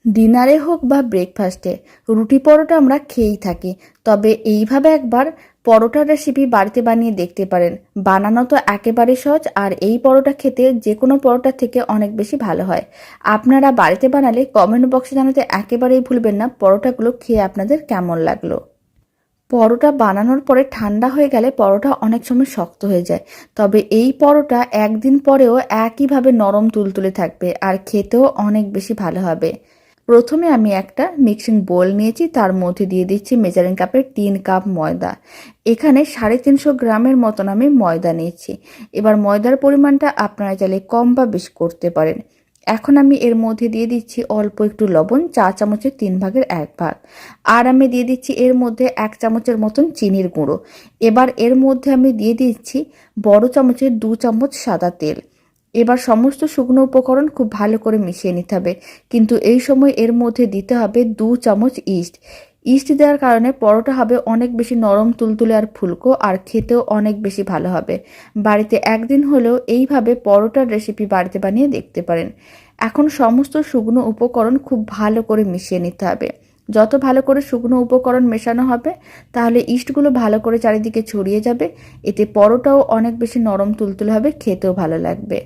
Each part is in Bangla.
ডিনারে হোক বা ব্রেকফাস্টে রুটি পরোটা আমরা খেয়েই থাকি। তবে এইভাবে একবার পরোটার রেসিপি বাড়িতে বানিয়ে দেখতে পারেন। বানানো তো একেবারে সহজ, আর এই পরোটা খেতে যে কোনো পরোটা থেকে অনেক বেশি ভালো হয়। আপনারা বাড়িতে বানালে কমেন্ট বক্সে জানাতে একেবারেই ভুলবেন না পরোটাগুলো খেয়ে আপনাদের কেমন লাগলো। পরোটা বানানোর পরে ঠান্ডা হয়ে গেলে পরোটা অনেক সময় শক্ত হয়ে যায়, তবে এই পরোটা একদিন পরেও একইভাবে নরম তুলতুলে থাকবে আর খেতেও অনেক বেশি ভালো হবে। প্রথমে আমি একটা মিক্সিং বোল নিয়েছি, তার মধ্যে দিয়ে দিচ্ছি মেজারিং কাপের 3 কাপ ময়দা। এখানে 350 গ্রামের মতন আমি ময়দা নিয়েছি। এবার ময়দার পরিমাণটা আপনারা চাইলে কম বা বেশি করতে পারেন। এখন আমি এর মধ্যে দিয়ে দিচ্ছি অল্প একটু লবণ, 4 চামচের 3/1 ভাগ। আর আমি দিয়ে দিচ্ছি এর মধ্যে 1 চামচের মতন চিনির গুঁড়ো। এবার এর মধ্যে আমি দিয়ে দিচ্ছি বড় চামচের 2 চামচ সাদা তেল। এবার সমস্ত শুকনো উপকরণ খুব ভালো করে মিশিয়ে নিতে হবে, কিন্তু এই সময় এর মধ্যে দিতে হবে 2 চামচ ইস্ট। ইস্ট দেওয়ার কারণে পরোটা হবে অনেক বেশি নরম তুলতুলে আর ফুলকো, আর খেতেও অনেক বেশি ভালো হবে। বাড়িতে একদিন হলেও এইভাবে পরোটার রেসিপি বাড়িতে বানিয়ে দেখতে পারেন। এখন সমস্ত শুকনো উপকরণ খুব ভালো করে মিশিয়ে নিতে হবে। যত ভালো করে শুকনো উপকরণ মেশানো হবে, তাহলে ইস্টগুলো ভালো করে চারিদিকে ছড়িয়ে যাবে। এতে পরোটাও অনেক বেশি নরম তুলতুলে হবে, খেতেও ভালো লাগবে।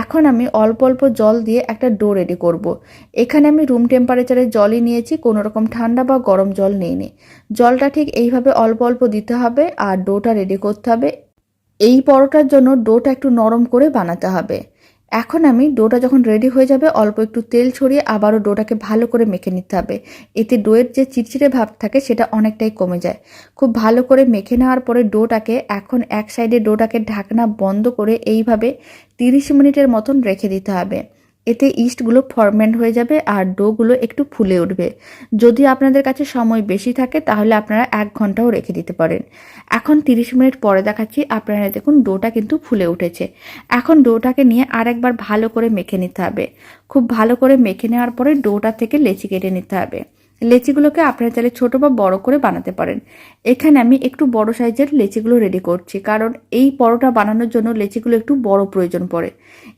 এখন আমি অল্প অল্প জল দিয়ে একটা ডো রেডি করব। এখানে আমি রুম টেম্পারেচারের জলই নিয়েছি, কোনো রকম ঠান্ডা বা গরম জল নিইনি। জলটা ঠিক এইভাবে অল্প অল্প দিতে হবে আর ডোটা রেডি করতে হবে। এই পরোটার জন্য ডোটা একটু নরম করে বানাতে হবে। এখন আমি ডোটা যখন রেডি হয়ে যাবে অল্প একটু তেল ছড়িয়ে আবারও ডোটাকে ভালো করে মেখে নিতে হবে। এতে ডোয়ের যে চিটচিটে ভাব থাকে সেটা অনেকটাই কমে যায়। খুব ভালো করে মেখে নেওয়ার পরে ডোটাকে এখন এক সাইডে ডোটাকে ঢাকনা বন্ধ করে এইভাবে 30 মিনিটের মতন রেখে দিতে হবে। এতে ইস্টগুলো ফরমেন্ট হয়ে যাবে আর ডোগুলো একটু ফুলে উঠবে। যদি আপনাদের কাছে সময় বেশি থাকে তাহলে আপনারা 1 ঘন্টাও রেখে দিতে পারেন। এখন 30 মিনিট পরে দেখাচ্ছি, আপনারা দেখুন ডোটা কিন্তু ফুলে উঠেছে। এখন ডোটাকে নিয়ে আরেকবার ভালো করে মেখে নিতে হবে। খুব ভালো করে মেখে নেওয়ার পরে ডোটা থেকে লেচি কেটে নিতে হবে। লেচিগুলোকে আপনারা চাইলে ছোট বা বড় করে বানাতে পারেন। এখানে আমি একটু বড় সাইজের লেচিগুলো রেডি করছি, কারণ এই পরোটা বানানোর জন্য লেচিগুলো একটু বড় প্রয়োজন পড়ে।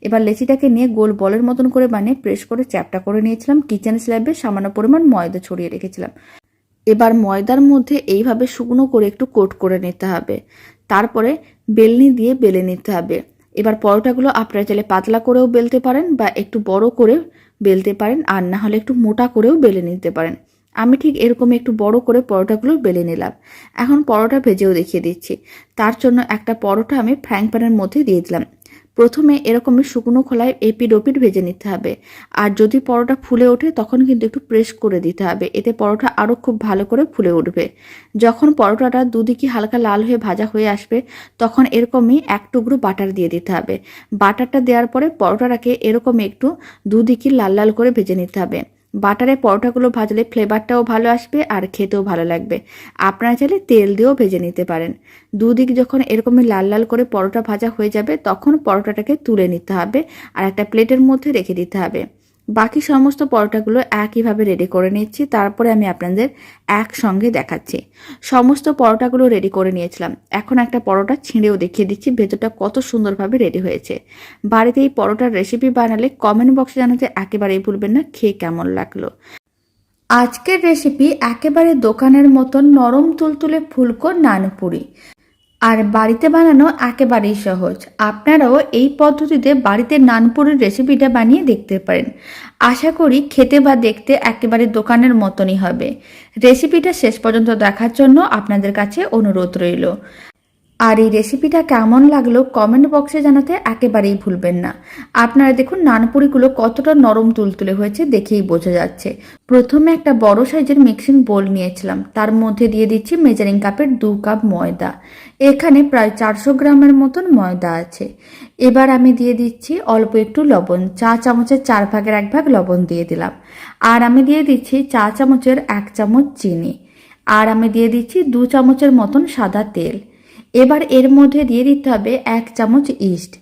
এবার লেচিটাকে নিয়ে গোল বলের মতন করে বানিয়ে প্রেস করে চ্যাপটা করে নিয়েছিলাম। কিচেন স্ল্যাবে সামান্য পরিমাণ ময়দা ছড়িয়ে রেখেছিলাম। এবার ময়দার মধ্যে এইভাবে শুকনো করে একটু কোট করে নিতে হবে। তারপরে বেলনি দিয়ে বেলে নিতে হবে। এবার পরোটাগুলো আপনারা চাইলে পাতলা করেও বেলতে পারেন বা একটু বড় করে বেলতে পারেন, আর না হলে একটু মোটা করেও বেলে নিতে পারেন। আমি ঠিক এরকম একটু বড় করে পরোটাগুলো বেলে নিলাম। এখন পরোটা ভেজেও দেখিয়ে দিচ্ছি। তার জন্য একটা পরোটা আমি ফ্রাইং প্যানের মধ্যে দিয়ে দিলাম। প্রথমে এরকমই শুকনো খোলায় এপিড ওপিড ভেজে নিতে হবে। আর যদি পরোটা ফুলে ওঠে তখন কিন্তু একটু প্রেস করে দিতে হবে, এতে পরোটা আরও খুব ভালো করে ফুলে উঠবে। যখন পরোটাটা দুদিকে হালকা লাল হয়ে ভাজা হয়ে আসবে তখন এরকমই 1 টুকরো বাটার দিয়ে দিতে হবে। বাটারটা দেওয়ার পরে পরোটাটাকে এরকমই একটু দুদিকে লাল লাল করে ভেজে নিতে হবে। বাটারে পরোটাগুলো ভাজলে ফ্লেভারটাও ভালো আসবে আর খেতেও ভালো লাগবে। আপনারা চাইলে তেল দিয়েও ভেজে নিতে পারেন। দুদিক যখন এরকমই লাল লাল করে পরোটা ভাজা হয়ে যাবে তখন পরোটাটাকে তুলে নিতে হবে আর একটা প্লেটের মধ্যে রেখে দিতে হবে। বাকি সমস্ত পরোটাগুলো একইভাবে রেডি করে নিচ্ছি, তারপরে আমি আপনাদের একসঙ্গে দেখাচ্ছি। সমস্ত পরোটাগুলো রেডি করে নিয়েছিলাম। এখন একটা পরোটা ছিঁড়েও দেখিয়ে দিচ্ছি ভেতরটা কত সুন্দরভাবে রেডি হয়েছে। বাড়িতে এই পরোটার রেসিপি বানালে কমেন্ট বক্সে জানাতে একেবারেই ভুলবেন না খেয়ে কেমন লাগলো। আজকের রেসিপি একেবারে দোকানের মতন নরম তুলতুলে ফুলকো নানপুরি, আর বাড়িতে বানানো একেবারেই সহজ। আপনারাও এই পদ্ধতিতে বাড়িতে নানপুরির রেসিপিটা বানিয়ে দেখতে পারেন। আশা করি খেতে বা দেখতে একেবারে দোকানের মতনই হবে। রেসিপিটা শেষ পর্যন্ত দেখার জন্য আপনাদের কাছে অনুরোধ রইল। আর এই রেসিপিটা কেমন লাগলো কমেন্ট বক্সে জানাতে একেবারেই ভুলবেন না। আপনারা দেখুন নানপুরিগুলো কতটা নরম তুলতুলে হয়েছে দেখেই বোঝা যাচ্ছে। প্রথমে একটা বড় সাইজের মিক্সিং বোল নিয়েছিলাম, তার মধ্যে দিয়ে দিচ্ছি মেজারিং কাপের 2 কাপ ময়দা। এখানে প্রায় 400 গ্রামের মতন ময়দা আছে। এবার আমি দিয়ে দিচ্ছি অল্প একটু লবণ, 4 চামচের 4/1 ভাগ লবণ দিয়ে দিলাম। আর আমি দিয়ে দিচ্ছি 4 চামচের 1 চামচ চিনি। আর আমি দিয়ে দিচ্ছি 2 চামচের মতন সাদা তেল। এবার এর মধ্যে দিয়ে দিতে হবে 1 চামচ ইস্ট।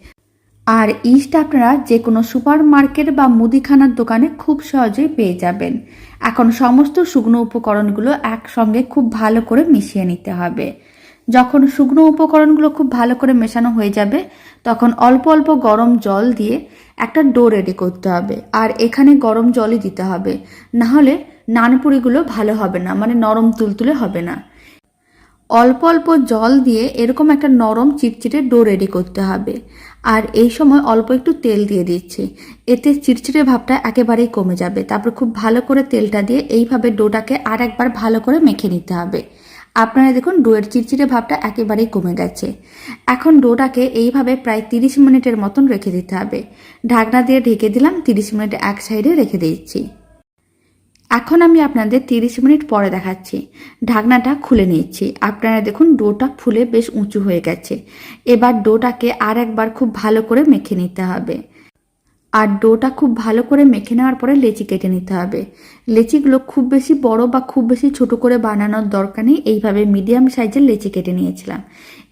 আর ইস্ট আপনারা যে কোনো সুপার মার্কেট বা মুদিখানার দোকানে খুব সহজেই পেয়ে যাবেন। এখন সমস্ত শুকনো উপকরণগুলো একসঙ্গে খুব ভালো করে মিশিয়ে নিতে হবে। যখন শুকনো উপকরণগুলো খুব ভালো করে মেশানো হয়ে যাবে তখন অল্প অল্প গরম জল দিয়ে একটা ডো রেডি করতে হবে। আর এখানে গরম জলই দিতে হবে, না হলে নানপুরিগুলো ভালো হবে না, মানে নরম তুলতুলে হবে না। অল্প অল্প জল দিয়ে এরকম একটা নরম চিটচিটে ডো রেডি করতে হবে। আর এই সময় অল্প একটু তেল দিয়ে দিচ্ছি, এতে চিটচিটে ভাবটা একেবারেই কমে যাবে। তারপর খুব ভালো করে তেলটা দিয়ে এইভাবে ডোটাকে আর একবার ভালো করে মেখে নিতে হবে। আপনারা দেখুন ডোয়ের চিটচিটে ভাবটা একেবারেই কমে গেছে। এখন ডোটাকে এইভাবে প্রায় 30 মিনিটের মতন রেখে দিতে হবে। ঢাকনা দিয়ে ঢেকে দিলাম, 30 মিনিট এক সাইডে রেখে দিচ্ছি। এখন আমি আপনাদের 30 মিনিট পরে দেখাচ্ছি। ঢাকনাটা খুলে নিচ্ছি। আপনারা দেখুন ডোটা ফুলে বেশ উঁচু হয়ে গেছে। এবার ডোটাকে আর একবার খুব ভালো করে মেখে নিতে হবে। আর ডোটা খুব ভালো করে মেখে নেওয়ার পরে লেচি কেটে নিতে হবে। লেচিগুলো খুব বেশি বড় বা খুব বেশি ছোট করে বানানোর দরকার নেই, এইভাবে মিডিয়াম সাইজের লেচি কেটে নিয়েছিলাম।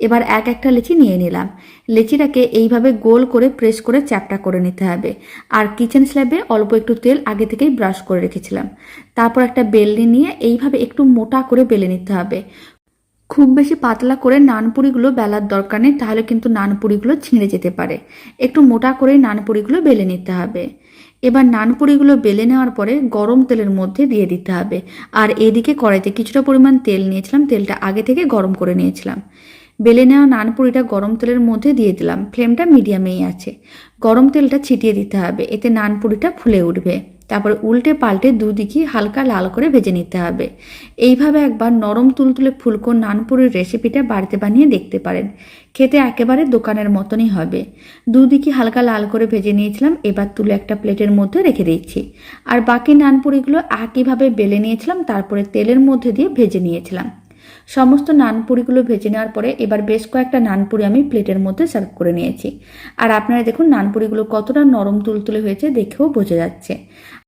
এবার এক একটা লেচি নিয়ে নিলাম। লেচিটাকে এইভাবে গোল করে প্রেস করে চ্যাপটা করে নিতে হবে। আর কিচেন স্ল্যাবে অল্প একটু তেল আগে থেকেই ব্রাশ করে রেখেছিলাম। তারপর একটা বেলনি নিয়ে এইভাবে একটু মোটা করে বেলে নিতে হবে। খুব বেশি পাতলা করে নানপুরিগুলো বেলার দরকার নেই, তাহলে কিন্তু নানপুরিগুলো ছিঁড়ে যেতে পারে। একটু মোটা করে নানপুরিগুলো বেলে নিতে হবে। এবার নানপুরিগুলো বেলে নেওয়ার পরে গরম তেলের মধ্যে দিয়ে দিতে হবে। আর এদিকে কড়াইতে কিছুটা পরিমাণ তেল নিয়েছিলাম, তেলটা আগে থেকে গরম করে নিয়েছিলাম। বেলে নেওয়া নানপুরিটা গরম তেলের মধ্যে দিয়ে দিলাম, ফ্লেমটা মিডিয়ামেই আছে। গরম তেলটা ছিটিয়ে দিতে হবে, এতে নানপুরিটা ফুলে উঠবে। তারপরে উল্টে পাল্টে দুদিকই হালকা লাল করে ভেজে নিতে হবে। এইভাবে একবার নরম তুলতুলে ফুলকো নানপুরির রেসিপিটা বাড়িতে বানিয়ে দেখতে পারেন। খেতে একেবারে দোকানের মতনই হবে। দুদিকই হালকা লাল করে ভেজে নিয়েছিলাম, এবার তুলে একটা প্লেটের মধ্যে রেখে দিচ্ছি। আর বাকি নানপুরিগুলো একইভাবে বেলে নিয়েছিলাম, তারপরে তেলের মধ্যে দিয়ে ভেজে নিয়েছিলাম। সমস্ত নানপুরিগুলো ভেজে নেওয়ার পরে এবার বেশ কয়েকটা নানপুরি আমি প্লেটের মধ্যে সার্ভ করে নিয়েছি। আর আপনারা দেখুন নানপুরিগুলো কতটা নরম তুলতুলে হয়েছে দেখেও বোঝা যাচ্ছে।